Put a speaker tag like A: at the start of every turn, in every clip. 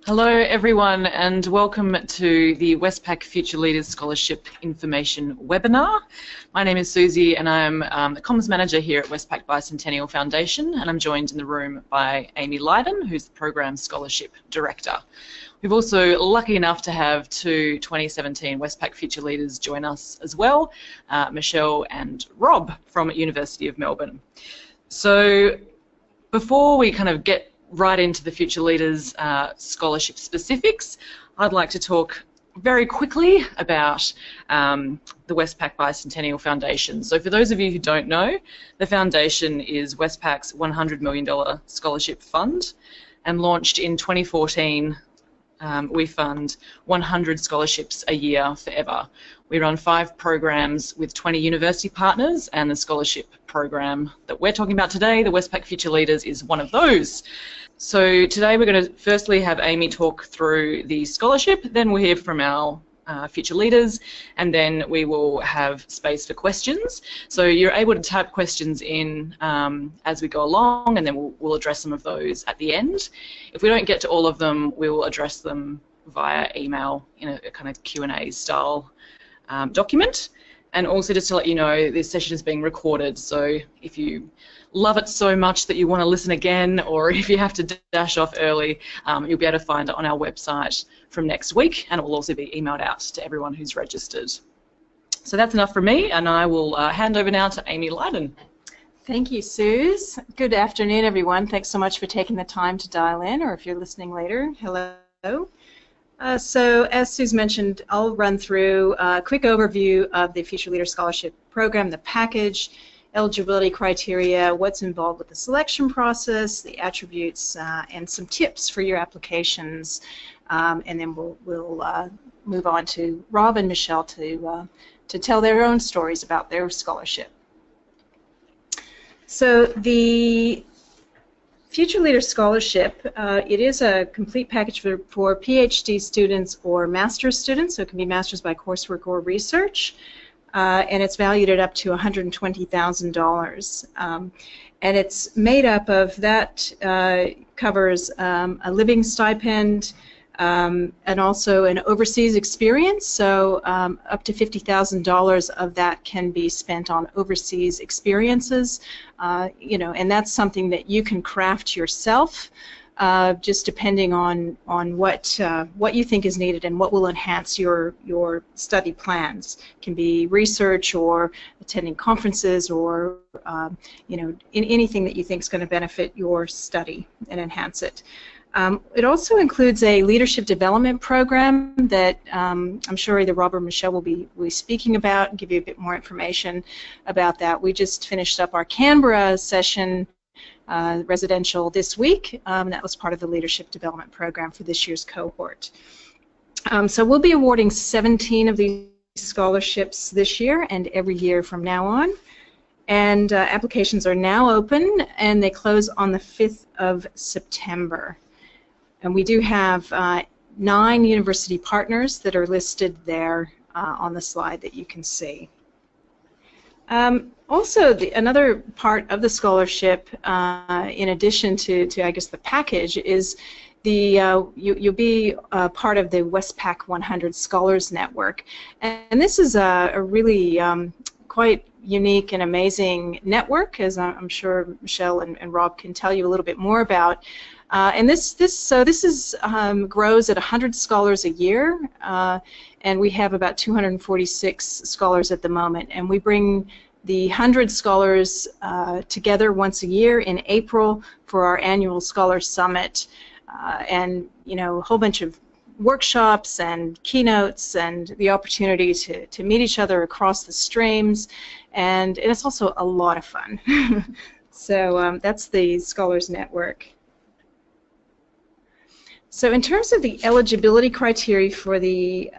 A: Hello everyone and welcome to the Westpac Future Leaders Scholarship Information webinar. My name is Susie and I'm the Comms Manager here at Westpac Bicentennial Foundation, and I'm joined in the room by Amy Lydon, who's the Program Scholarship Director. We've also lucky enough to have two 2017 Westpac Future Leaders join us as well, Michelle and Rob from University of Melbourne. So before we kind of get right into the Future Leaders scholarship specifics, I'd like to talk very quickly about the Westpac Bicentennial Foundation. So for those of you who don't know, the foundation is Westpac's $100 million scholarship fund, and launched in 2014. We fund 100 scholarships a year forever. We run 5 programs with 20 university partners, and the scholarship program that we're talking about today, the Westpac Future Leaders, is one of those. So today we're going to firstly have Amy talk through the scholarship, then we'll hear from our future leaders, and then we will have space for questions. So you're able to type questions in as we go along, and then we'll address some of those at the end. If we don't get to all of them, we will address them via email in a kind of Q&A style document. And also, just to let you know, this session is being recorded, so if you love it so much that you want to listen again, or if you have to dash off early, you'll be able to find it on our website from next week, and it will also be emailed out to everyone who's registered. So that's enough from me, and I will hand over now to Amy Lydon.
B: Thank you, Suze. Good afternoon, everyone. Thanks so much for taking the time to dial in, or if you're listening later, hello. So as Suze mentioned, I'll run through a quick overview of the Future Leader Scholarship Program, the package, eligibility criteria, what's involved with the selection process, the attributes, and some tips for your applications. And then we'll move on to Rob and Michelle to tell their own stories about their scholarship. So the Future Leader Scholarship, it is a complete package for PhD students or master's students, so it can be master's by coursework or research, and it's valued at up to $120,000. And it's made up of that, covers a living stipend, and also an overseas experience, so up to $50,000 of that can be spent on overseas experiences, you know, and that's something that you can craft yourself, just depending on what you think is needed and what will enhance your study plans. It can be research or attending conferences or you know, anything that you think is going to benefit your study and enhance it. It also includes a leadership development program that I'm sure either Rob or Michelle will be speaking about and give you a bit more information about that. We just finished up our Canberra session, residential, this week. That was part of the leadership development program for this year's cohort. So we'll be awarding 17 of these scholarships this year and every year from now on. And applications are now open, and they close on the 5th of September. And we do have 9 university partners that are listed there on the slide that you can see. Also, another part of the scholarship, in addition to I guess the package, is the you'll be part of the Westpac 100 Scholars Network, and this is a really quite unique and amazing network, as I'm sure Michelle and Rob can tell you a little bit more about. And this grows at 100 scholars a year, and we have about 246 scholars at the moment. And we bring the 100 scholars together once a year in April for our annual Scholar Summit, and you know, a whole bunch of workshops and keynotes and the opportunity to meet each other across the streams, and it's also a lot of fun. So that's the Scholars Network. So in terms of the eligibility criteria for the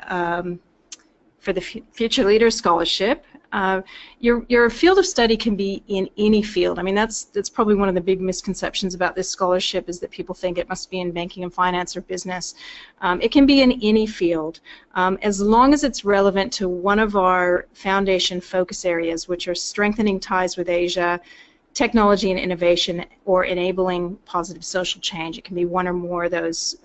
B: Future Leader Scholarship, your field of study can be in any field. I mean, that's probably one of the big misconceptions about this scholarship, is that people think it must be in banking and finance or business. It can be in any field, as long as it's relevant to one of our foundation focus areas, which are strengthening ties with Asia, technology and innovation, or enabling positive social change. It can be one or more of those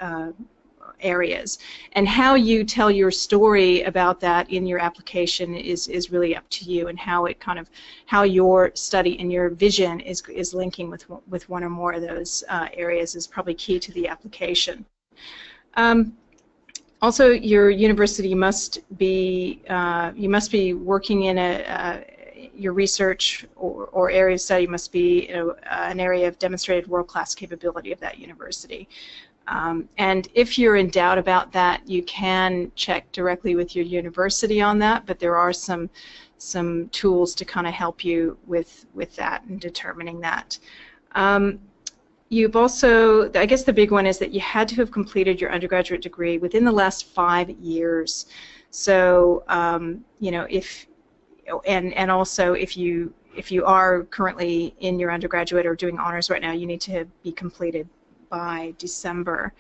B: areas. And how you tell your story about that in your application is really up to you, and how it how your study and your vision is linking with one or more of those areas is probably key to the application. Also, your university must be working in your research or area of study must be an area of demonstrated world-class capability of that university. And if you're in doubt about that, you can check directly with your university on that, but there are some tools to kind of help you with that and determining that. You've also, I guess the big one is that you had to have completed your undergraduate degree within the last 5 years. So, you know, and also if you are currently in your undergraduate or doing honors right now, you need to be completed by December.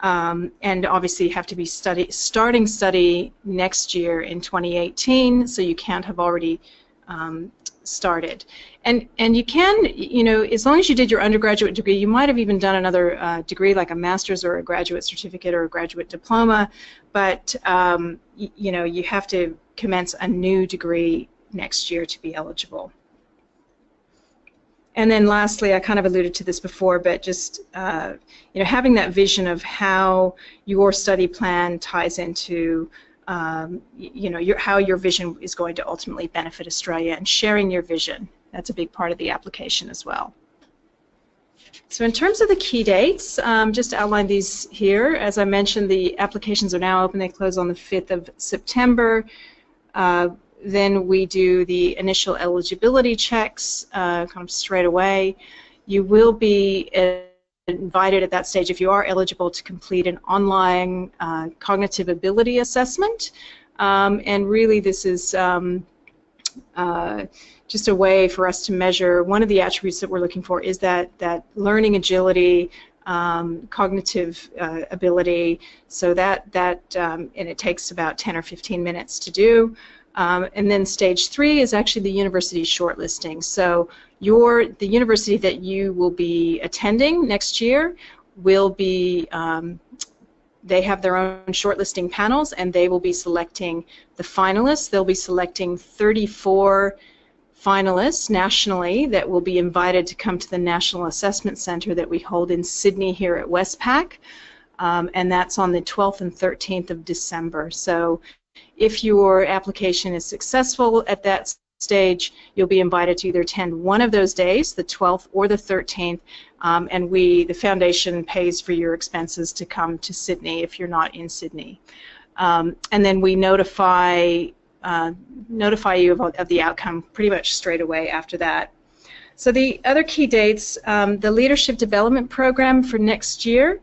B: And obviously you have to be starting study next year in 2018, so you can't have already started. And you can, you know, as long as you did your undergraduate degree, you might have even done another degree like a master's or a graduate certificate or a graduate diploma, but you know, you have to commence a new degree next year to be eligible. And then lastly, I kind of alluded to this before, but just you know, having that vision of how your study plan ties into you know, how your vision is going to ultimately benefit Australia, and sharing your vision. That's a big part of the application as well. So in terms of the key dates, just to outline these here, as I mentioned, the applications are now open. They close on the 5th of September. Then we do the initial eligibility checks kind of straight away. You will be invited at that stage, if you are eligible, to complete an online cognitive ability assessment. And really this is just a way for us to measure. One of the attributes that we're looking for is that learning agility, cognitive ability, so that and it takes about 10 or 15 minutes to do. And then stage 3 is actually the university shortlisting. So the university that you will be attending next year will be, they have their own shortlisting panels, and they will be selecting the finalists. They'll be selecting 34 finalists nationally that will be invited to come to the National Assessment Center that we hold in Sydney here at Westpac, and that's on the 12th and 13th of December. So if your application is successful at that stage, you'll be invited to either attend one of those days, the 12th or the 13th, and the foundation pays for your expenses to come to Sydney if you're not in Sydney. And then we notify you of the outcome pretty much straight away after that. So the other key dates, the Leadership Development Program for next year,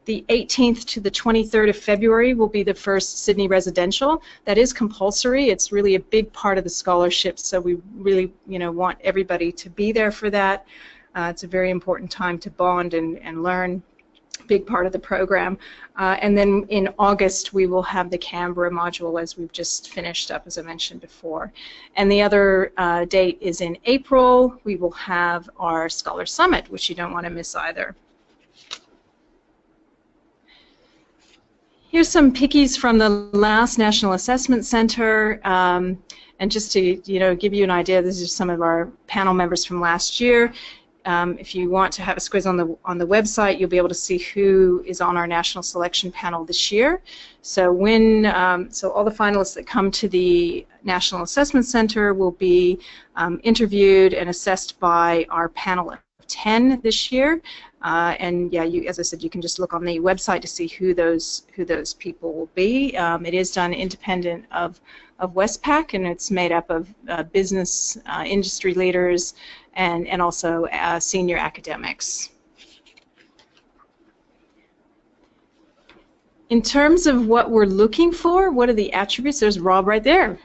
B: the 18th to the 23rd of February will be the first Sydney residential. That is compulsory. It's really a big part of the scholarship, so we really, you know, want everybody to be there for that. It's a very important time to bond and learn. Big part of the program. And then in August we will have the Canberra module, as we've just finished up, as I mentioned before. And the other date is in April. We will have our Scholar Summit, which you don't want to miss either. Here's some pickies from the last National Assessment Center, and just to, you know, give you an idea, this is some of our panel members from last year. If you want to have a quiz on the website, you'll be able to see who is on our national selection panel this year. So so all the finalists that come to the National Assessment Center will be interviewed and assessed by our panel of 10 this year. And yeah, as I said, you can just look on the website to see who those people will be. It is done independent of Westpac, and it's made up of business industry leaders and also senior academics. In terms of what we're looking for, what are the attributes? There's Rob right there.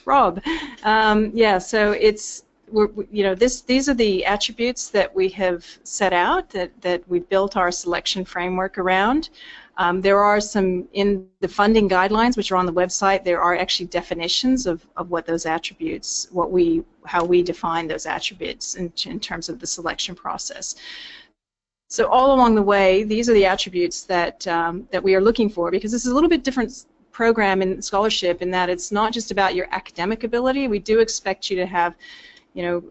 B: Rob. Yeah, so it's, you know, these are the attributes that we have set out, that we built our selection framework around. There are some in the funding guidelines, which are on the website. There are actually definitions of what those attributes, how we define those attributes in terms of the selection process. So all along the way, these are the attributes that that we are looking for, because this is a little bit different program in scholarship in that it's not just about your academic ability. We do expect you to have, you know,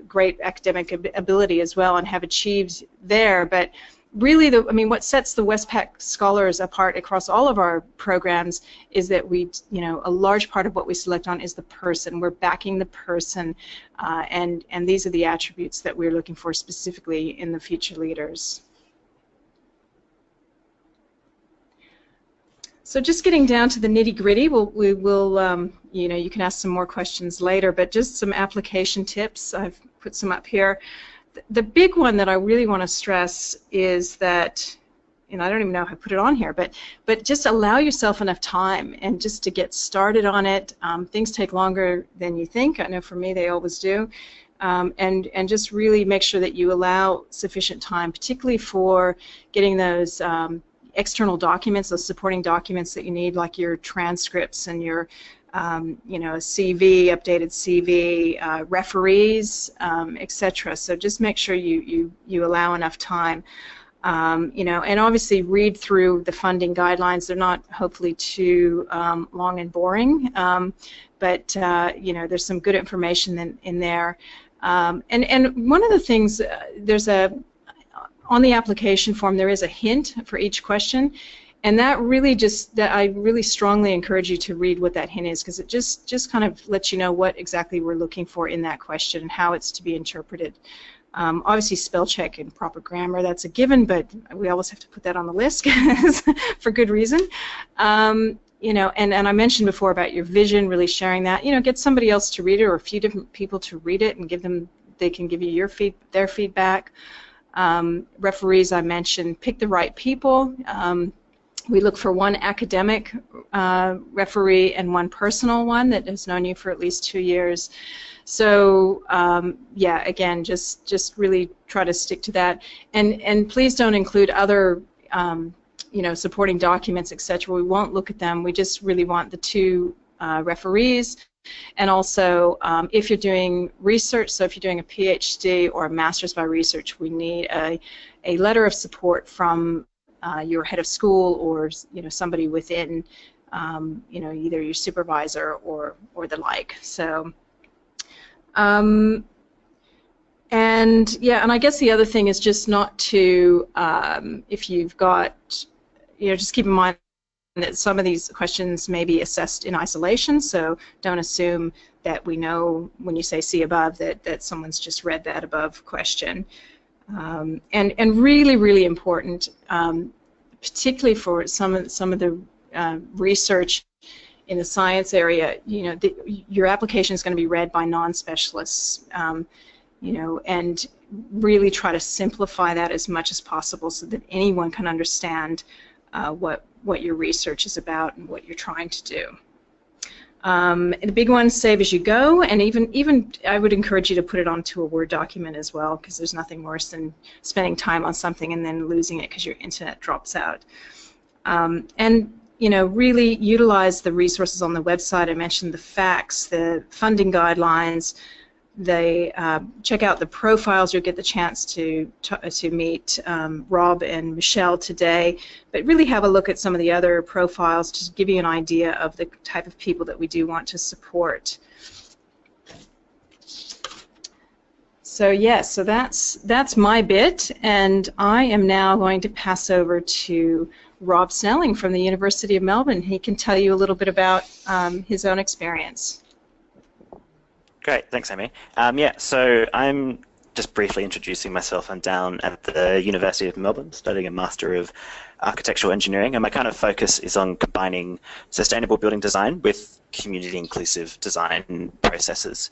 B: great academic ability as well and have achieved there, but really, I mean, what sets the Westpac Scholars apart across all of our programs is that we, you know, a large part of what we select on is the person. We're backing the person, and these are the attributes that we're looking for specifically in the future leaders. So just getting down to the nitty-gritty, we will, you know, you can ask some more questions later, but just some application tips. I've put some up here. The big one that I really want to stress is that, and I don't even know if I put it on here, but just allow yourself enough time and just to get started on it. Things take longer than you think. I know for me they always do. And just really make sure that you allow sufficient time, particularly for getting those external documents, those supporting documents that you need, like your transcripts and your you know, CV, updated CV, referees, etc. So just make sure you allow enough time. You know, and obviously read through the funding guidelines. They're not hopefully too long and boring, but you know, there's some good information in there. And one of the things, there's on the application form there is a hint for each question, and that really I really strongly encourage you to read what that hint is, because it just kind of lets you know what exactly we're looking for in that question and how it's to be interpreted. Obviously spell check and proper grammar, that's a given, but we always have to put that on the list for good reason. You know, and I mentioned before about your vision, really sharing that. You know, get somebody else to read it, or a few different people to read it, and they can give you their feedback. Referees, I mentioned, pick the right people. We look for one academic referee and one personal one that has known you for at least 2 years. So yeah, again, just really try to stick to that, and please don't include other you know, supporting documents, etc. We won't look at them. We just really want the two referees. And also, if you're doing research, so if you're doing a PhD or a master's by research, we need a letter of support from your head of school, or you know, somebody within, you know, either your supervisor or the like. So, and yeah, and I guess the other thing is just not to, if you've got, you know, just keep in mind that some of these questions may be assessed in isolation, so don't assume that we know when you say see above that someone's just read that above question. And really, really important, particularly for some of the research in the science area, you know, your application is going to be read by non-specialists, you know, and really try to simplify that as much as possible so that anyone can understand what your research is about and what you're trying to do. And the big one, save as you go, and even I would encourage you to put it onto a Word document as well, because there's nothing worse than spending time on something and then losing it because your internet drops out. And you know, really utilize the resources on the website. I mentioned the facts, the funding guidelines. They check out the profiles. You'll get the chance to meet Rob and Michelle today, but really have a look at some of the other profiles to give you an idea of the type of people that we do want to support. So yes, so that's my bit, and I am now going to pass over to Rob Snelling from the University of Melbourne. He can tell you a little bit about his own experience.
C: Great, thanks, Amy. Yeah, so I'm just briefly introducing myself. I'm down at the University of Melbourne studying a Master of Architectural Engineering, and my kind of focus is on combining sustainable building design with community-inclusive design processes.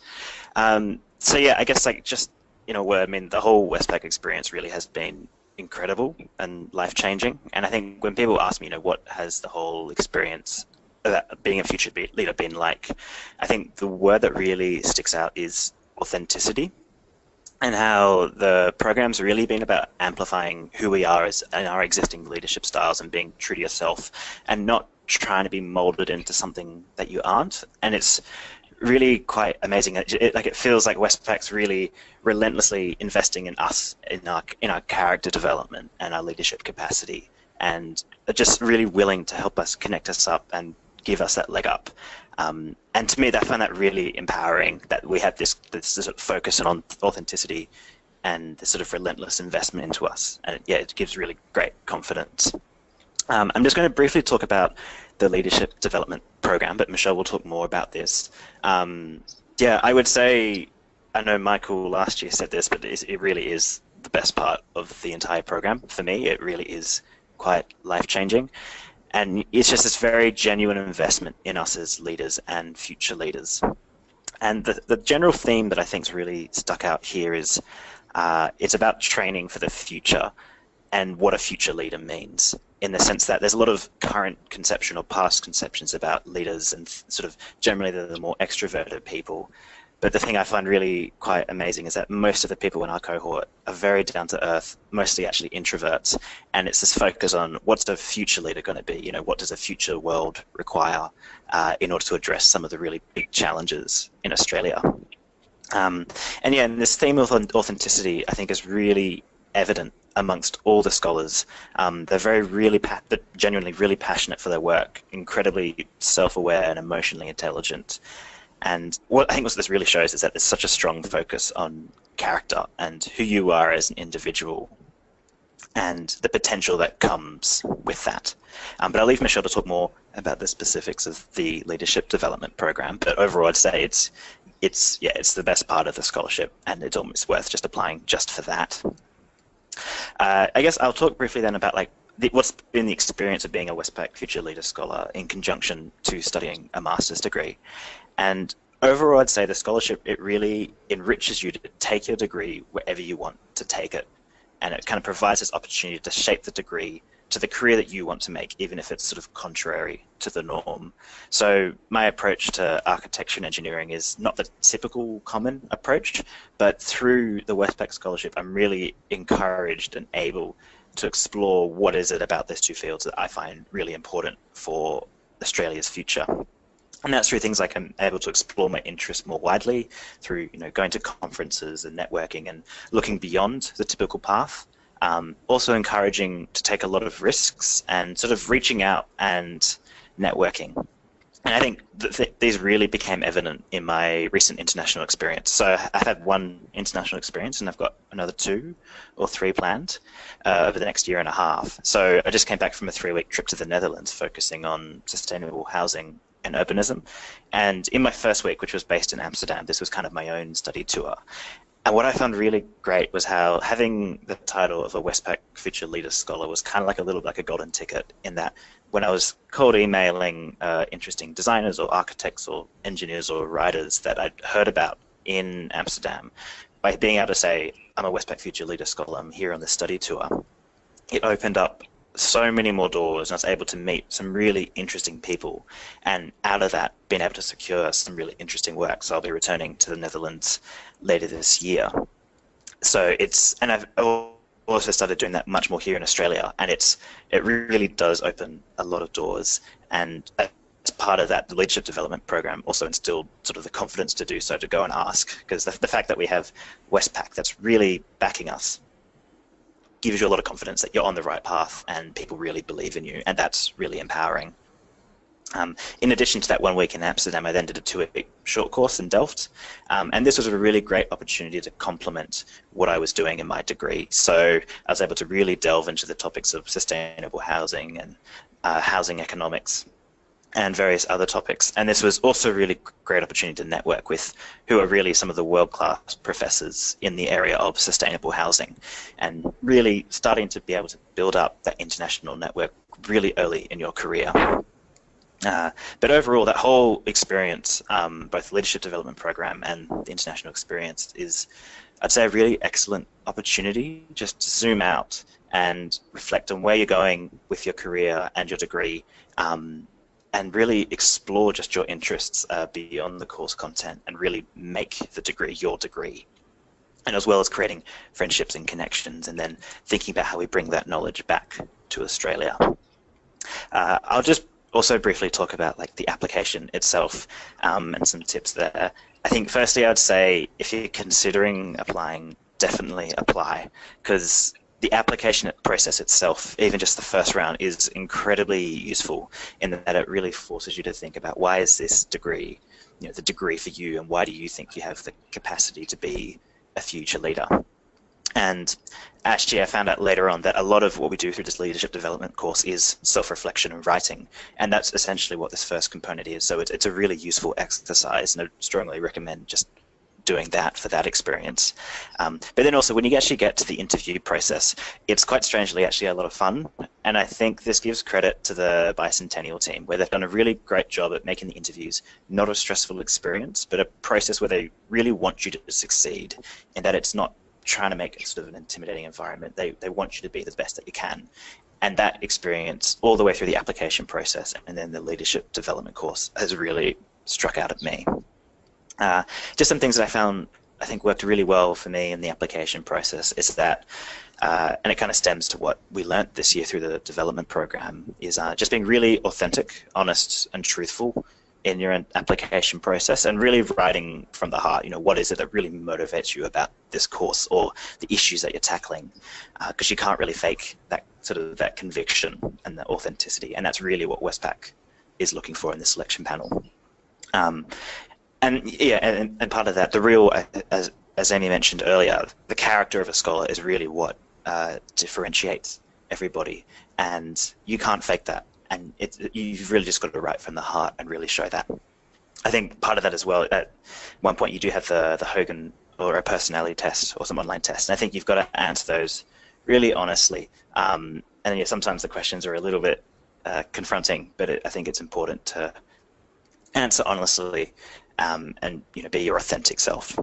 C: So yeah, I guess like just, you know, I mean, the whole Westpac experience really has been incredible and life-changing, and I think when people ask me, you know, what has the whole experience being a future leader been like, I think the word that really sticks out is authenticity, and how the program's really been about amplifying who we are as in our existing leadership styles and being true to yourself and not trying to be molded into something that you aren't. And it's really quite amazing. It feels like Westpac's really relentlessly investing in us, in our character development and our leadership capacity, and are just really willing to help us, connect us up, and give us that leg up. And to me, I find that really empowering, that we have this sort of focus on authenticity and this sort of relentless investment into us. And yeah, it gives really great confidence. I'm just going to briefly talk about the leadership development program, but Michelle will talk more about this. Yeah, I would say, I know Michael last year said this, but it really is the best part of the entire program. For me, it really is quite life-changing. And it's just this very genuine investment in us as leaders and future leaders. And the general theme that I think's really stuck out here is it's about training for the future and what a future leader means, in the sense that there's a lot of current conception or past conceptions about leaders, and sort of generally they're the more extroverted people. But the thing I find really quite amazing is that most of the people in our cohort are very down to earth, mostly actually introverts, and it's this focus on what's the future leader going to be, what does a future world require in order to address some of the really big challenges in Australia. And yeah, and this theme of authenticity, I think, is really evident amongst all the scholars. They're genuinely really passionate for their work, incredibly self-aware and emotionally intelligent. And what I think this really shows is that there's such a strong focus on character and who you are as an individual and the potential that comes with that. But I'll leave Michelle to talk more about the specifics of the leadership development program. But overall, I'd say it's the best part of the scholarship, and it's almost worth just applying just for that. I guess I'll talk briefly then about what's been the experience of being a Westpac Future Leaders Scholar in conjunction to studying a master's degree. And overall, I'd say the scholarship, it really enriches you to take your degree wherever you want to take it. And it kind of provides this opportunity to shape the degree to the career that you want to make, even if it's sort of contrary to the norm. So my approach to architecture and engineering is not the typical common approach, but through the Westpac Scholarship, I'm really encouraged and able to explore what is it about these two fields that I find really important for Australia's future. And that's through things like I'm able to explore my interests more widely through going to conferences and networking and looking beyond the typical path. Also encouraging to take a lot of risks and sort of reaching out and networking. And I think these really became evident in my recent international experience. So I've had one international experience, and I've got another 2 or 3 planned over the next year and a half. So I just came back from a 3-week trip to the Netherlands focusing on sustainable housing and urbanism. And in my first week, which was based in Amsterdam, this was kind of my own study tour. And what I found really great was how having the title of a Westpac Future Leaders Scholar was kind of like a little like a golden ticket, in that when I was cold emailing interesting designers or architects or engineers or writers that I'd heard about in Amsterdam, by being able to say, I'm a Westpac Future Leaders Scholar, I'm here on this study tour, it opened up so many more doors, and I was able to meet some really interesting people, and out of that being able to secure some really interesting work. So I'll be returning to the Netherlands later this year. So and I've also started doing that much more here in Australia, and it really does open a lot of doors. And as part of that, the leadership development program also instilled sort of the confidence to do so, to go and ask, because the fact that we have Westpac that's really backing us gives you a lot of confidence that you're on the right path and people really believe in you, and that's really empowering. In addition to that 1 week in Amsterdam, I then did a 2-week short course in Delft, and this was a really great opportunity to complement what I was doing in my degree. So I was able to really delve into the topics of sustainable housing and housing economics and various other topics. And this was also a really great opportunity to network with who are really some of the world-class professors in the area of sustainable housing, and really starting to be able to build up that international network really early in your career. But overall, that whole experience, both the leadership development program and the international experience, is, I'd say, a really excellent opportunity just to zoom out and reflect on where you're going with your career and your degree, and really explore just your interests beyond the course content, and really make the degree your degree. And as well as creating friendships and connections, and then thinking about how we bring that knowledge back to Australia. I'll just also briefly talk about like the application itself and some tips there. I think firstly I'd say if you're considering applying, definitely apply, because the application process itself, even just the first round, is incredibly useful in that it really forces you to think about why is this degree, the degree for you, and why do you think you have the capacity to be a future leader. And actually, I found out later on that a lot of what we do through this leadership development course is self-reflection and writing, and that's essentially what this first component is. So it's a really useful exercise, and I strongly recommend just doing that for that experience. But then also, when you actually get to the interview process, it's quite strangely actually a lot of fun, and I think this gives credit to the Bicentennial team, where they've done a really great job at making the interviews not a stressful experience, but a process where they really want you to succeed, and that it's not trying to make it sort of an intimidating environment. They want you to be the best that you can. And that experience all the way through the application process and then the leadership development course has really struck out at me. Just some things that I found I think worked really well for me in the application process is that, and it kind of stems to what we learnt this year through the development program, is just being really authentic, honest and truthful in your application process, and really writing from the heart, what is it that really motivates you about this course or the issues that you're tackling, because you can't really fake that that conviction and the authenticity, and that's really what Westpac is looking for in the selection panel. And yeah, and part of that, the real, as Amy mentioned earlier, the character of a scholar is really what differentiates everybody, and you can't fake that. And you've really just got to write from the heart and really show that. I think part of that as well, at one point you do have the Hogan or a personality test or some online test, and I think you've got to answer those really honestly. And yeah, sometimes the questions are a little bit confronting, but I think it's important to answer honestly and be your authentic self.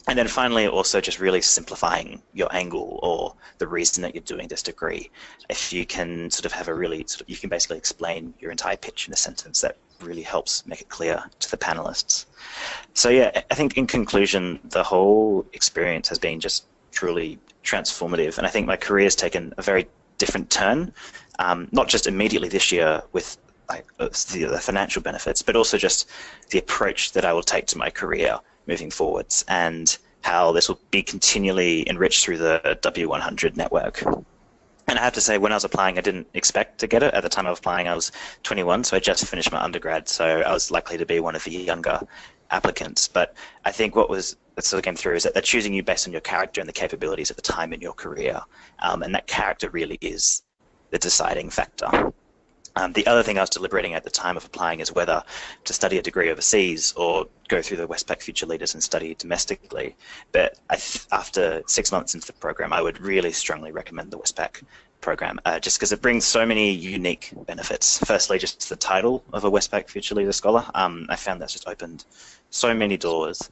C: And then finally, also just really simplifying your angle or the reason that you're doing this degree. If you can have a really, you can basically explain your entire pitch in a sentence, that really helps make it clear to the panelists. So yeah, I think in conclusion, the whole experience has been just truly transformative. And I think my career has taken a very different turn, not just immediately this year with the financial benefits, but also just the approach that I will take to my career moving forwards, and how this will be continually enriched through the W100 network. And I have to say, when I was applying, I didn't expect to get it. At the time I was applying, I was 21, so I just finished my undergrad, so I was likely to be one of the younger applicants. But I think that came through is that they're choosing you based on your character and the capabilities at the time in your career, and that character really is the deciding factor. The other thing I was deliberating at the time of applying is whether to study a degree overseas or go through the Westpac Future Leaders and study domestically. But after 6 months into the program, I would really strongly recommend the Westpac program, just because it brings so many unique benefits. Firstly, just the title of a Westpac Future Leaders Scholar. I found that's just opened so many doors.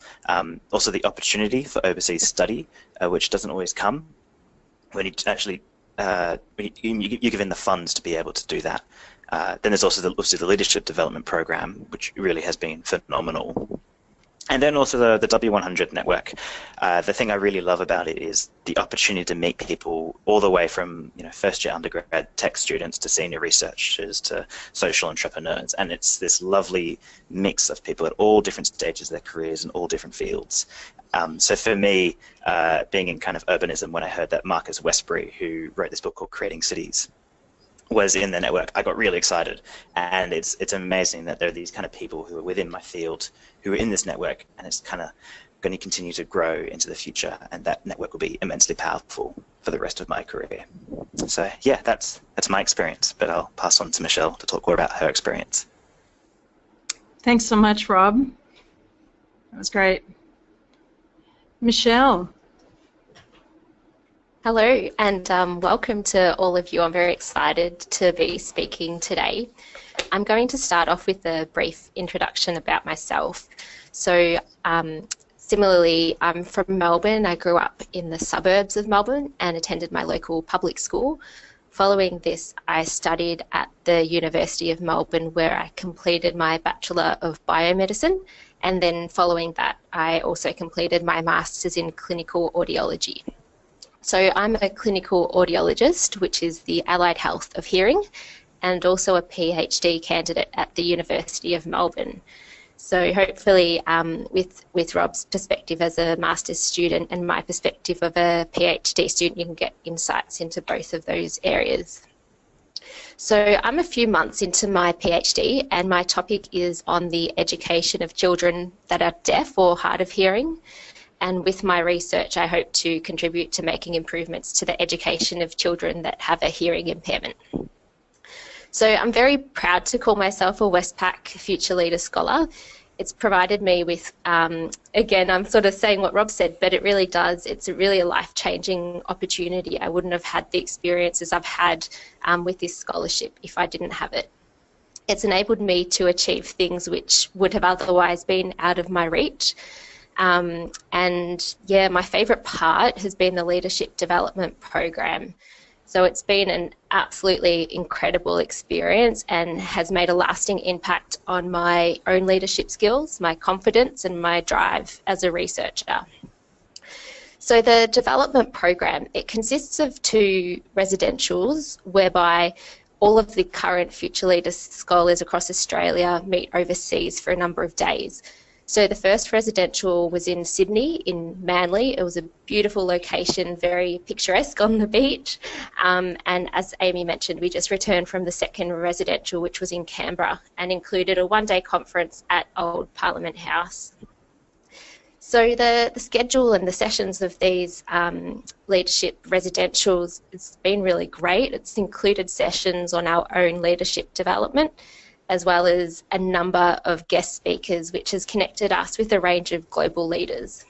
C: Also the opportunity for overseas study, which doesn't always come when you actually you're given the funds to be able to do that. Then there's also obviously the leadership development program, which really has been phenomenal. And then also the W100 network. The thing I really love about it is the opportunity to meet people all the way from first-year undergrad tech students to senior researchers to social entrepreneurs, and it's this lovely mix of people at all different stages of their careers in all different fields. So for me, being in kind of urbanism, when I heard that Marcus Westbury, who wrote this book called Creating Cities, was in the network, I got really excited, and it's amazing that there are these kind of people who are within my field who are in this network, and it's kind of going to continue to grow into the future, and that network will be immensely powerful for the rest of my career. So yeah, that's my experience, but I'll pass on to Michelle to talk more about her experience.
B: Thanks so much, Rob. That was great. Michelle.
D: Hello, and welcome to all of you. I'm very excited to be speaking today. I'm going to start off with a brief introduction about myself. So similarly, I'm from Melbourne. I grew up in the suburbs of Melbourne and attended my local public school. Following this, I studied at the University of Melbourne, where I completed my Bachelor of Biomedicine, and then following that, I also completed my Masters in Clinical Audiology. So I'm a clinical audiologist, which is the allied health of hearing, and also a PhD candidate at the University of Melbourne. So hopefully with Rob's perspective as a master's student and my perspective of a PhD student, you can get insights into both of those areas. So I'm a few months into my PhD, and my topic is on the education of children that are deaf or hard of hearing. And with my research, I hope to contribute to making improvements to the education of children that have a hearing impairment. So I'm very proud to call myself a Westpac Future Leaders Scholar. It's provided me with, again, I'm sort of saying what Rob said, but it really does. It's really a life-changing opportunity. I wouldn't have had the experiences I've had with this scholarship if I didn't have it. It's enabled me to achieve things which would have otherwise been out of my reach. And yeah, my favourite part has been the leadership development program. So it's been an absolutely incredible experience and has made a lasting impact on my own leadership skills, my confidence and my drive as a researcher. So the development program, it consists of 2 residentials whereby all of the current Future Leaders Scholars across Australia meet overseas for a number of days. So the first residential was in Sydney, in Manly. It was a beautiful location, very picturesque on the beach. And as Amy mentioned, we just returned from the second residential, which was in Canberra, and included a one-day conference at Old Parliament House. So the schedule and the sessions of these leadership residentials, it's been really great. It's included sessions on our own leadership development, as well as a number of guest speakers, which has connected us with a range of global leaders.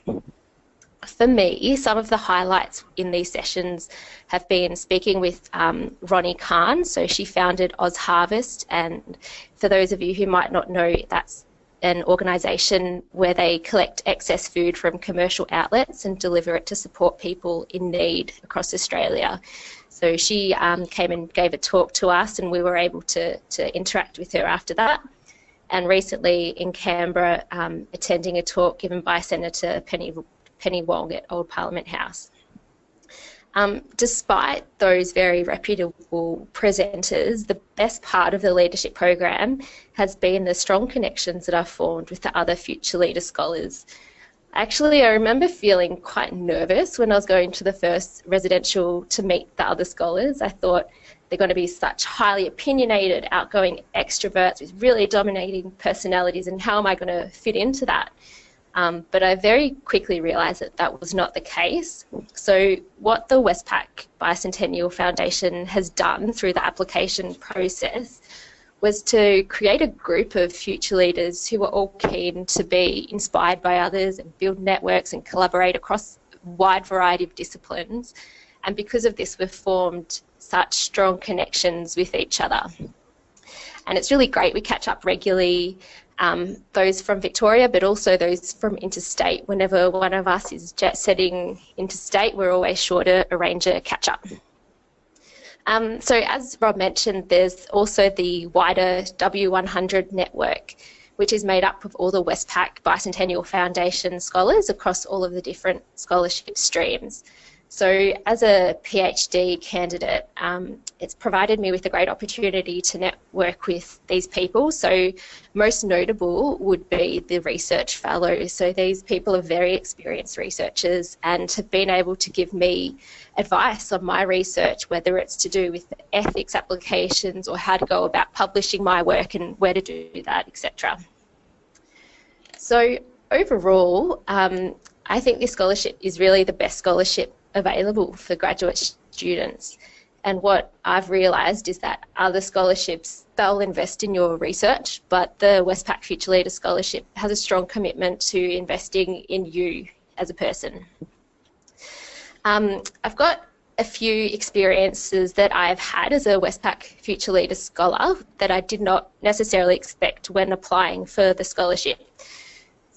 D: For me, some of the highlights in these sessions have been speaking with Ronnie Khan. So she founded Oz Harvest, and for those of you who might not know, that's an organisation where they collect excess food from commercial outlets and deliver it to support people in need across Australia. So she came and gave a talk to us, and we were able to interact with her after that. And recently in Canberra, attending a talk given by Senator Penny Wong at Old Parliament House. Despite those very reputable presenters, the best part of the leadership program has been the strong connections that I've formed with the other Future Leader Scholars. Actually, I remember feeling quite nervous when I was going to the first residential to meet the other scholars. I thought they're going to be such highly opinionated, outgoing extroverts with really dominating personalities, and how am I going to fit into that? But I very quickly realised that that was not the case. So what the Westpac Bicentennial Foundation has done through the application process was to create a group of future leaders who are all keen to be inspired by others and build networks and collaborate across a wide variety of disciplines. And because of this, we've formed such strong connections with each other. And it's really great. We catch up regularly, those from Victoria, but also those from interstate. Whenever one of us is jet setting interstate, we're always sure to arrange a catch up. So as Rob mentioned, there's also the wider W100 network, which is made up of all the Westpac Bicentennial Foundation scholars across all of the different scholarship streams. So as a PhD candidate, it's provided me with a great opportunity to network with these people. So most notable would be the research fellows. So these people are very experienced researchers and have been able to give me advice on my research, whether it's to do with ethics applications or how to go about publishing my work and where to do that, etc. So overall, I think this scholarship is really the best scholarship available for graduate students. And what I've realised is that other scholarships, they'll invest in your research, but the Westpac Future Leaders Scholarship has a strong commitment to investing in you as a person. I've got a few experiences that I've had as a Westpac Future Leaders Scholar that I did not necessarily expect when applying for the scholarship.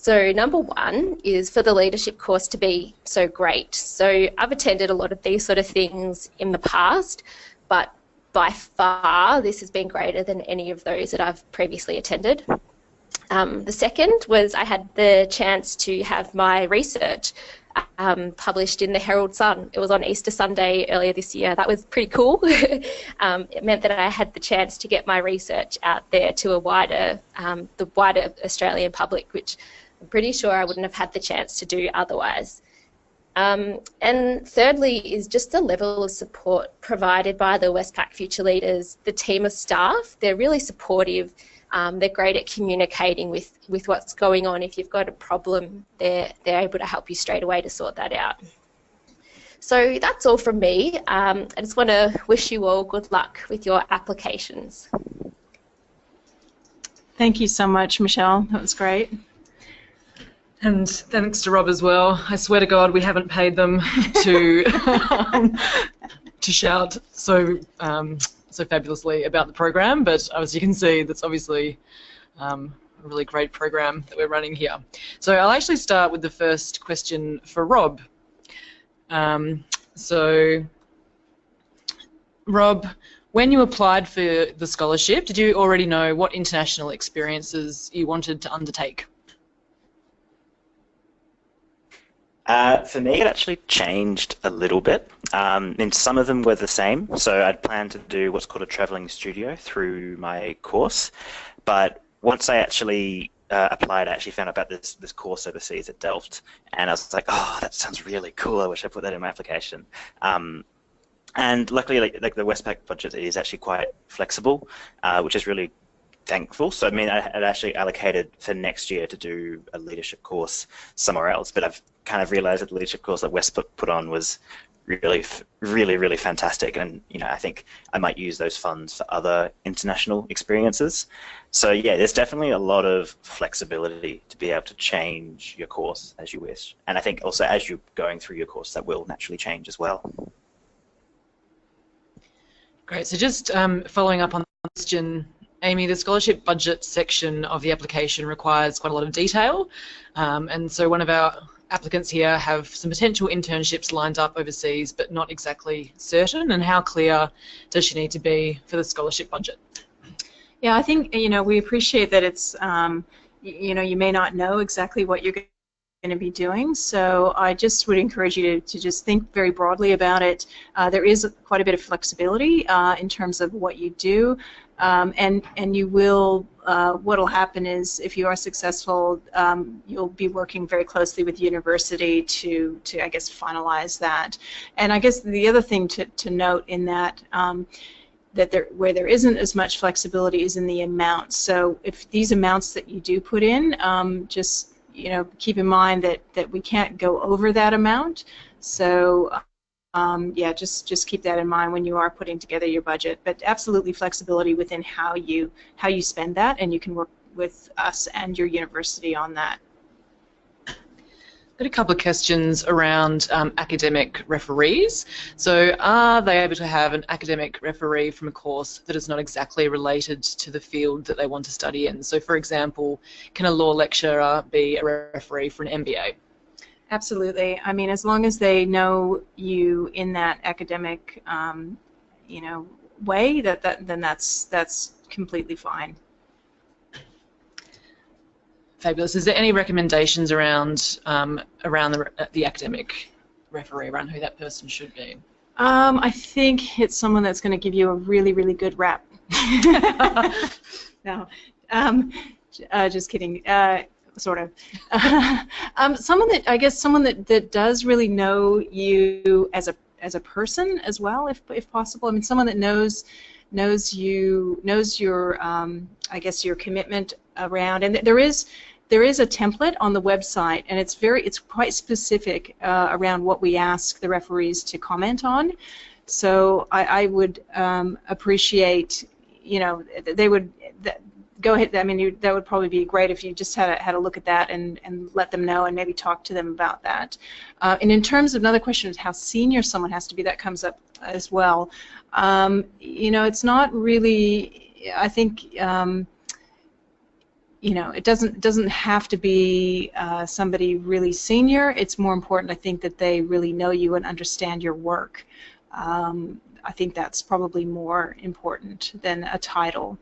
D: So number one is for the leadership course to be so great. So I've attended a lot of these sort of things in the past, but by far this has been greater than any of those that I've previously attended. The second was I had the chance to have my research published in the Herald Sun. It was on Easter Sunday earlier this year. That was pretty cool. It meant that I had the chance to get my research out there to the wider Australian public, which I'm pretty sure I wouldn't have had the chance to do otherwise. And thirdly is just the level of support provided by the Westpac Future Leaders, the team of staff. They're really supportive. They're great at communicating with what's going on. If you've got a problem, they're able to help you straight away to sort that out. So that's all from me. I just want to wish you all good luck with your applications.
B: Thank you so much, Michelle. That was great.
A: And thanks to Rob as well. I swear to God, we haven't paid them to to shout so fabulously about the program, but as you can see, that's obviously a really great program that we're running here. So I'll actually start with the first question for Rob. So, Rob, when you applied for the scholarship, did you already know what international experiences you wanted to undertake?
C: For me, it actually changed a little bit. And some of them were the same. So I'd planned to do what's called a traveling studio through my course. But once I actually applied, I actually found out about this course overseas at Delft. And I was like, oh, that sounds really cool. I wish I put that in my application. And luckily, like the Westpac budget is actually quite flexible, which is really thankful. So I mean, I had actually allocated for next year to do a leadership course somewhere else, but I've kind of realized that the leadership course that Westpac put on was really fantastic, and I think I might use those funds for other international experiences. So yeah, there's definitely a lot of flexibility to be able to change your course as you wish, and I think also as you're going through your course, that will naturally change as well.
A: Great. So just following up on the question, Amy, the scholarship budget section of the application requires quite a lot of detail, and so one of our applicants here have some potential internships lined up overseas, but not exactly certain. And how clear does she need to be for the scholarship budget?
B: Yeah, I think we appreciate that it's you may not know exactly what you're going to be doing, so I just would encourage you to just think very broadly about it. There is quite a bit of flexibility in terms of what you do, and you will. What will happen is, if you are successful, you'll be working very closely with the university to I guess finalize that. And I guess the other thing to note in that where there isn't as much flexibility is in the amounts. So if these amounts that you do put in, just keep in mind that we can't go over that amount. So yeah, just keep that in mind when you are putting together your budget. But absolutely flexibility within how you spend that, and you can work with us and your university on that.
A: Got a couple of questions around academic referees. So are they able to have an academic referee from a course that is not exactly related to the field that they want to study in? So for example, can a law lecturer be a referee for an MBA?
B: Absolutely. I mean, as long as they know you in that academic way, then that's completely fine.
A: Fabulous. Is there any recommendations around the academic referee, around who that person should be?
B: I think it's someone that's going to give you a really good rap. No, just kidding. Sort of. Someone that does really know you as a person as well, if possible. I mean, someone that knows your I guess your commitment around, and there is a template on the website, and it's quite specific around what we ask the referees to comment on. So I would appreciate, they would. Go ahead. I mean, that would probably be great if you just had a look at that and let them know and maybe talk to them about that. And in terms of another question is how senior someone has to be, that comes up as well. It's not really. I think it doesn't have to be somebody really senior. It's more important, I think, that they really know you and understand your work. I think that's probably more important than a title.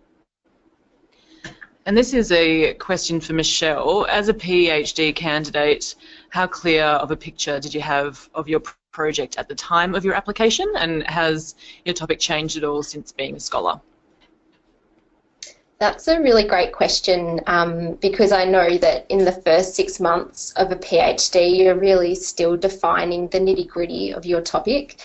A: And this is a question for Michelle. As a PhD candidate, how clear of a picture did you have of your project at the time of your application, and has your topic changed at all since being a scholar?
D: That's a really great question, because I know that in the first 6 months of a PhD, you're really still defining the nitty-gritty of your topic.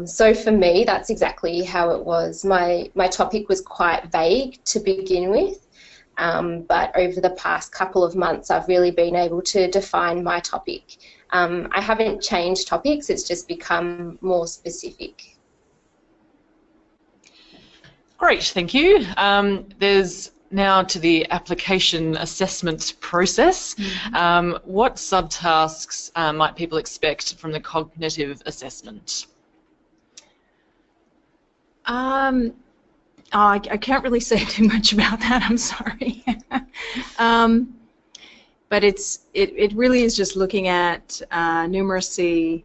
D: So for me, that's exactly how it was. My topic was quite vague to begin with, but over the past couple of months, I've really been able to define my topic. I haven't changed topics, it's just become more specific.
A: Great, thank you. There's now to the application assessment process. What subtasks might people expect from the cognitive assessment?
B: I can't really say too much about that, I'm sorry. But it really is just looking at numeracy.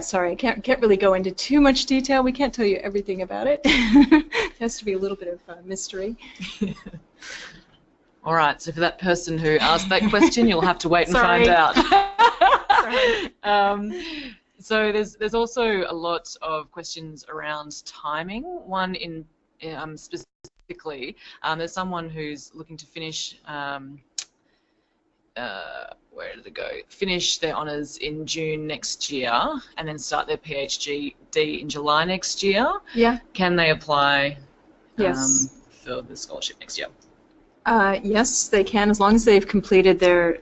B: Sorry, I can't really go into too much detail. We can't tell you everything about it. It has to be a little bit of mystery.
A: All right, so for that person who asked that question, you'll have to wait and find out. So there's also a lot of questions around timing. One in specifically, there's someone who's looking to finish. Where did it go? Finish their honours in June next year, and then start their PhD in July next year. Yeah. Can they apply?
B: Yes.
A: For the scholarship next year?
B: Yes, they can, as long as they've completed their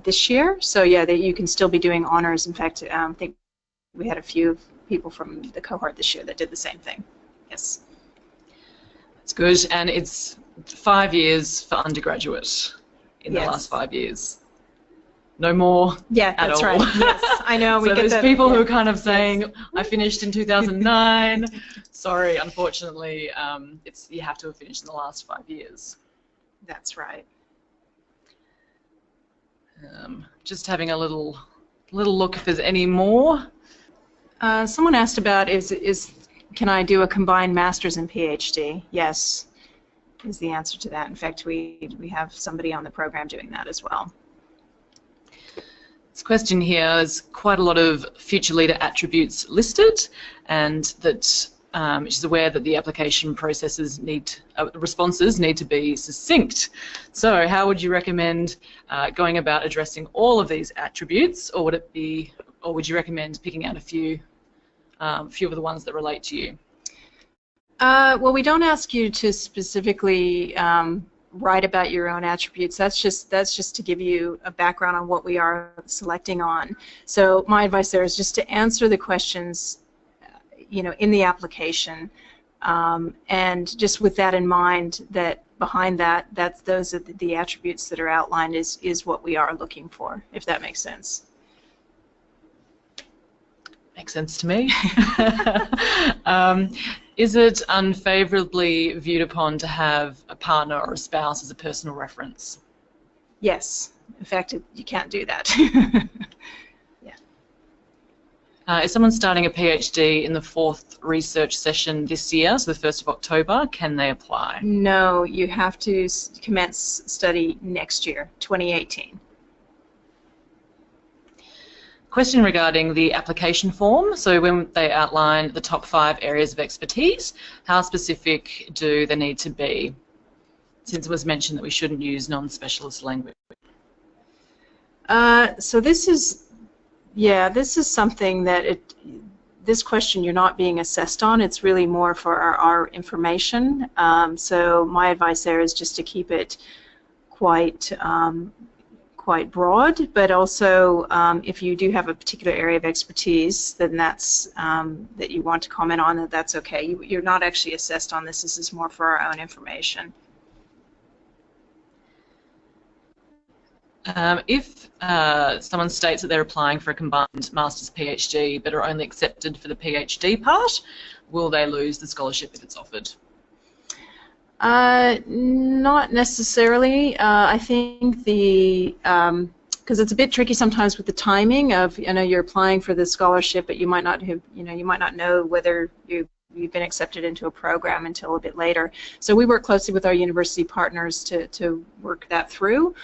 B: this year. So yeah, you can still be doing honors. In fact, I think we had a few people from the cohort this year that did the same thing. Yes.
A: That's good, and it's 5 years for undergraduate in the last 5 years. No more.
B: Yeah, that's
A: all.
B: Right. Yes, I know.
A: So there's people who are kind of saying, I finished in 2009. Sorry, unfortunately, you have to have finished in the last 5 years.
B: That's right.
A: Just having a little look if there's any more.
B: Someone asked about can I do a combined master's and PhD? Yes, is the answer to that. In fact, we have somebody on the program doing that as well.
A: This question here is quite a lot of future leader attributes listed, and that she's aware that the application processes responses need to be succinct. So how would you recommend going about addressing all of these attributes, or would you recommend picking out a few of the ones that relate to you?
B: Well, we don't ask you to specifically write about your own attributes. That's just to give you a background on what we are selecting on. So my advice there is just to answer the questions, in the application, and just with that in mind, that behind that, those are the attributes that are outlined is what we are looking for, if that makes sense.
A: Makes sense to me. Is it unfavourably viewed upon to have a partner or a spouse as a personal reference?
B: Yes. In fact, you can't do that. Yeah.
A: Is someone starting a PhD in the 4th research session this year, so the 1st of October, can they apply?
B: No, you have to commence study next year, 2018.
A: Question regarding the application form. So when they outline the top 5 areas of expertise, how specific do they need to be? Since it was mentioned that we shouldn't use non-specialist language.
B: So this is something that this question you're not being assessed on. It's really more for our information. So my advice there is just to keep it quite broad, but also if you do have a particular area of expertise, then that's that you want to comment on, that's okay. You're not actually assessed on this. This is more for our own information.
A: If someone states that they're applying for a combined master's PhD but are only accepted for the PhD part, will they lose the scholarship if it's offered?
B: Not necessarily. I think because it's a bit tricky sometimes with the timing of, you're applying for the scholarship, but you might not have, you might not know whether you're you've been accepted into a program until a bit later. So we work closely with our university partners to work that through.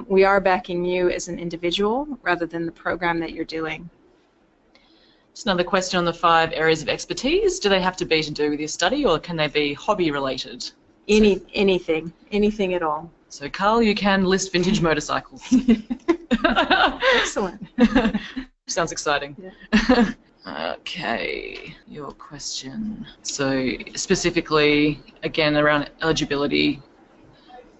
B: We are backing you as an individual rather than the program that you're doing.
A: Just another question on the 5 areas of expertise. Do they have to be to do with your study, or can they be hobby related?
B: Anything at all.
A: So Carl, you can list vintage motorcycles.
B: Excellent.
A: Sounds exciting.
B: Yeah.
A: Okay, your question. So specifically, again, around eligibility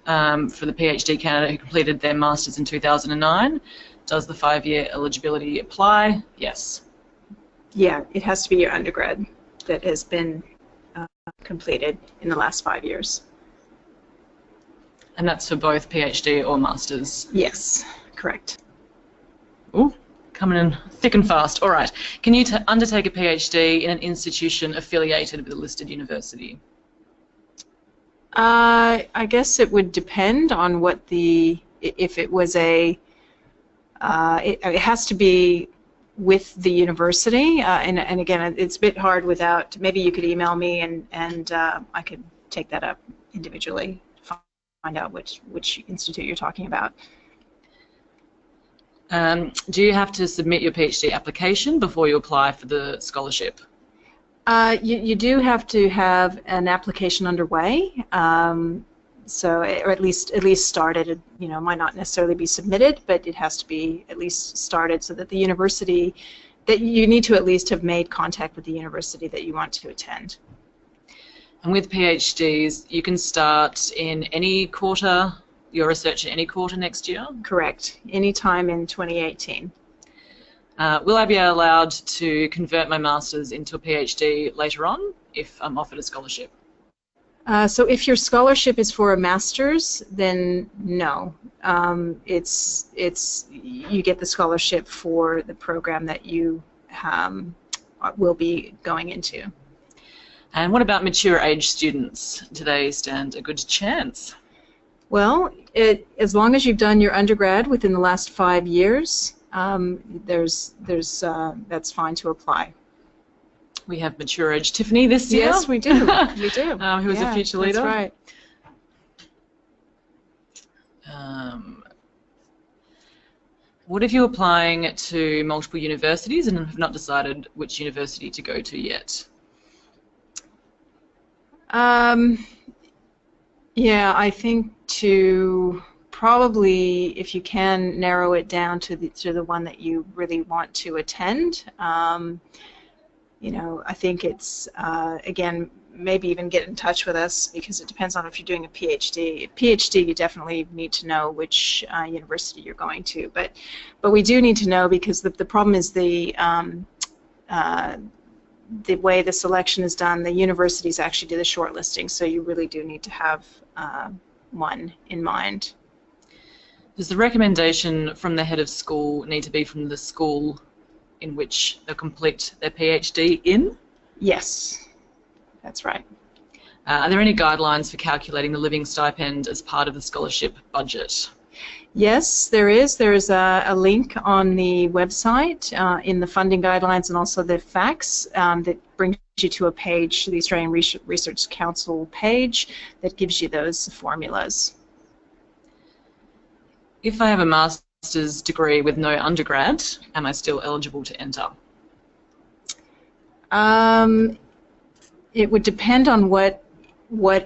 A: for the PhD candidate who completed their Masters in 2009, does the 5-year eligibility apply? Yes.
B: Yeah, it has to be your undergrad that has been completed in the last 5 years.
A: And that's for both PhD or Masters?
B: Yes, correct.
A: Ooh, coming in thick and fast. All right. Can you undertake a PhD in an institution affiliated with a listed university?
B: I guess it would depend on what if it was it has to be with the university, and again, it's a bit hard without, maybe you could email me and I could take that up individually, find out which institute you're talking about.
A: Do you have to submit your PhD application before you apply for the scholarship?
B: You do have to have an application underway, so or at least started. You know, might not necessarily be submitted, but it has to be at least started, so that the university, that you need to at least have made contact with the university that you want to attend.
A: And with PhDs, you can start in any quarter, your research in any quarter next year?
B: Correct. Anytime in 2018.
A: Will I be allowed to convert my Masters into a PhD later on if I'm offered a scholarship?
B: So if your scholarship is for a Master's, then no. You get the scholarship for the program that you will be going into.
A: And what about mature age students? Do they stand a good chance?
B: Well, as long as you've done your undergrad within the last 5 years, that's fine to apply.
A: We have mature age Tiffany this year.
B: Yes, we do. We do.
A: Who is a future leader.
B: That's right.
A: What if you're applying to multiple universities and have not decided which university to go to yet?
B: Yeah, I think to probably, if you can, narrow it down to the one that you really want to attend. You know, I think it's, again, maybe even get in touch with us, because it depends on if you're doing a PhD. A PhD, you definitely need to know which university you're going to. But we do need to know, because the problem is the way the selection is done, the universities actually do the shortlisting, so you really do need to have one in mind.
A: Does the recommendation from the head of school need to be from the school in which they'll complete their PhD in?
B: Yes, that's right.
A: Are there any guidelines for calculating the living stipend as part of the scholarship budget?
B: Yes, there is. There's a link on the website in the funding guidelines and also the facts that brings you to a page, the Australian Research Council page, that gives you those formulas.
A: If I have a master's degree with no undergrad, am I still eligible to enter?
B: It would depend on what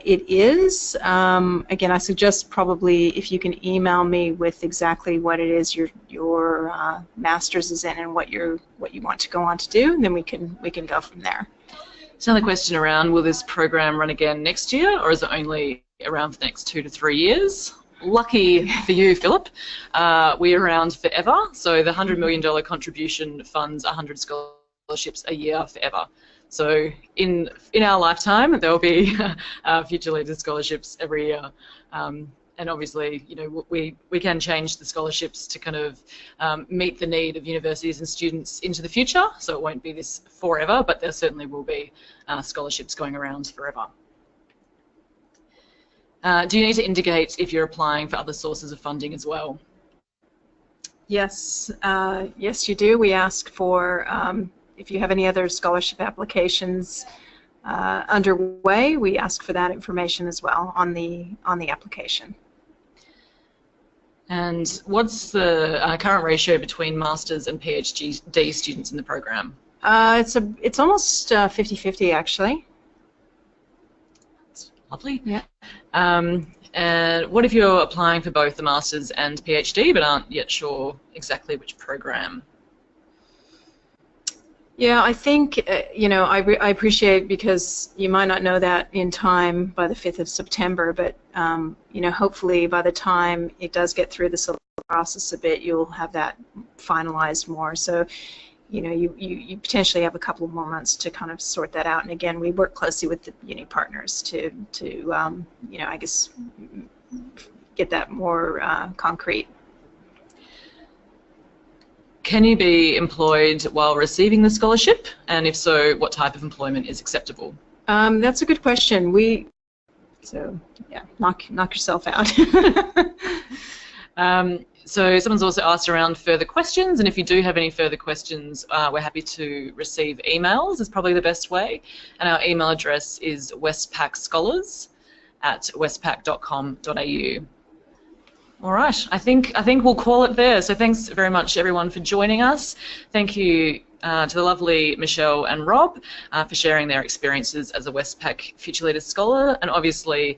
B: it is. Again, I suggest probably if you can email me with exactly what it is your master's is in and what you want to go on to do, then we can go from there.
A: There's another question around, will this program run again next year, or is it only around for the next 2 to 3 years? Lucky for you, Philip, we're around forever, so the $100 million contribution funds 100 scholarships a year forever. So in our lifetime, there will be Future Leaders Scholarships every year. And obviously, you know, we can change the scholarships to kind of meet the need of universities and students into the future, so it won't be this forever, but there certainly will be scholarships going around forever. Do you need to indicate if you're applying for other sources of funding as well?
B: Yes, yes you do. We ask for, if you have any other scholarship applications underway, we ask for that information as well on the application.
A: And what's the current ratio between Masters and PhD students in the program?
B: It's almost 50-50 actually.
A: That's lovely.
B: Yeah.
A: And what if you're applying for both the Masters and PhD but aren't yet sure exactly which program?
B: Yeah, I think, you know, I appreciate, because you might not know that in time by the 5th of September, but, you know, hopefully by the time it does get through the selection process a bit, you'll have that finalized more. So, you know, you potentially have a couple more months to kind of sort that out. And again, we work closely with the uni partners to you know, I guess, get that more concrete.
A: Can you be employed while receiving the scholarship? And if so, what type of employment is acceptable?
B: That's a good question. So yeah, knock yourself out.
A: So someone's also asked around further questions, and if you do have any further questions, we're happy to receive emails. Is probably the best way. And our email address is westpacscholars@westpac.com.au. All right, I think we'll call it there. So thanks very much, everyone, for joining us. Thank you to the lovely Michelle and Rob for sharing their experiences as a Westpac Future Leaders Scholar, and obviously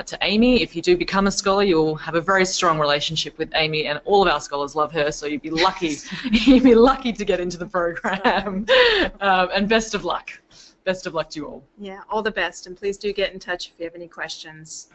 A: to Amy. If you do become a scholar, you'll have a very strong relationship with Amy, and all of our scholars love her, so you'd be lucky. You'd be lucky to get into the program. And best of luck. Best of luck to you all.
B: Yeah, all the best, and please do get in touch if you have any questions.